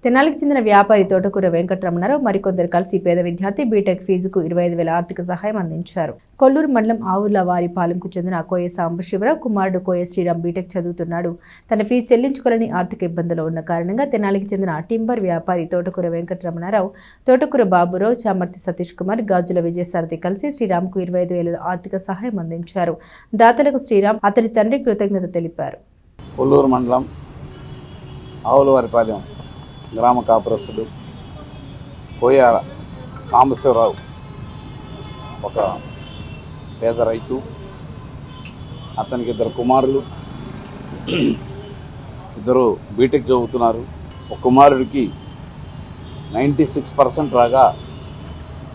తెనాలికి చెందిన వ్యాపారి తోటకూర వెంకటరమణారావు మరికొందరు కలిసి పేద విద్యార్థి బీటెక్ ఫీజుకు 25,000 ఆర్థిక సహాయం అందించారు. కొల్లూరు మండలం ఆవులవారిపాలెంకు చెందిన కోయ సాంబశివరావు కుమారుడు కోయ శ్రీరామ్ బీటెక్ చదువుతున్నాడు. తన ఫీజు చెల్లించుకోవాలని ఆర్థిక ఇబ్బందులు ఉన్న కారణంగా తెనాలికి చెందిన టింబర్ వ్యాపారి తోటకూర వెంకటరమణారావు, తోటకూర బాబురావు, చామర్తి సతీష్ కుమార్, గాజుల విజయసారథి కలిసి శ్రీరామ్కు 25,000 ఆర్థిక సహాయం అందించారు. దాతలకు శ్రీరామ్ అతని తండ్రి కృతజ్ఞత తెలిపారు. కొల్లూరు మండలం ఆవులవారిపాలెం గ్రామ కాపురస్తుడు కోయ సాంబశివరావు ఒక పేద రైతు. అతనికి 2 కుమారులు, 2 బీటెక్ చదువుతున్నారు. ఒక కుమారుడికి 96% రాగా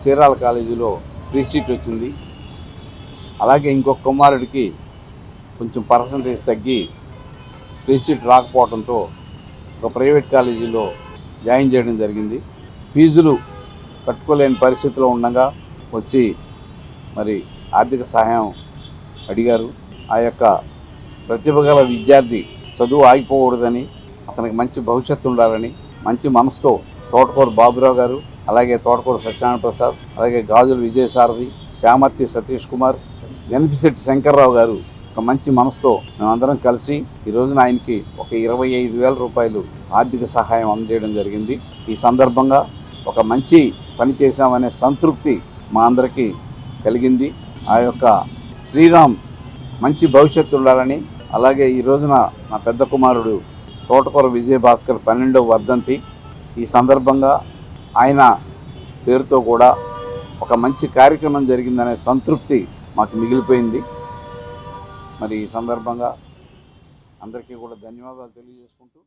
చీరాల కాలేజీలో ఫ్రీ సీట్ వచ్చింది. అలాగే ఇంకొక కుమారుడికి కొంచెం పర్సంటేజ్ తగ్గి ఫ్రీ సీట్ రాకపోవడంతో ఒక ప్రైవేట్ కాలేజీలో జాయిన్ చేయడం జరిగింది. ఫీజులు కట్టుకోలేని పరిస్థితిలో ఉండగా వచ్చి మరి ఆర్థిక సహాయం అడిగారు. ఆ యొక్క ప్రతిభ గల విద్యార్థి చదువు ఆగిపోకూడదని, అతనికి మంచి భవిష్యత్తు ఉండాలని మంచి మనసుతో తోటకూర బాబురావు గారు, అలాగే తోటకూర సత్యనారాయణ ప్రసాద్, అలాగే గాజుల విజయసారథి, చామర్తి సతీష్ కుమార్, ఎన్పిశెట్టి శంకర్రావు గారు ఒక మంచి మనసుతో మేమందరం కలిసి ఈ రోజున ఆయనకి ఒక 25,000 రూపాయలు ఆర్థిక సహాయం అందజేయడం జరిగింది. ఈ సందర్భంగా ఒక మంచి పని చేశామనే సంతృప్తి మా అందరికీ కలిగింది. ఆ యొక్క శ్రీరామ్ మంచి భవిష్యత్తు ఉండాలని, అలాగే ఈ రోజున నా పెద్ద కుమారుడు తోటకూర విజయభాస్కర్ 12వ వర్ధంతి. ఈ సందర్భంగా ఆయన పేరుతో కూడా ఒక మంచి కార్యక్రమం జరిగిందనే సంతృప్తి మాకు మిగిలిపోయింది. మరి ఈ సందర్భంగా అందరికీ కూడా ధన్యవాదాలు తెలియజేసుకుంటూ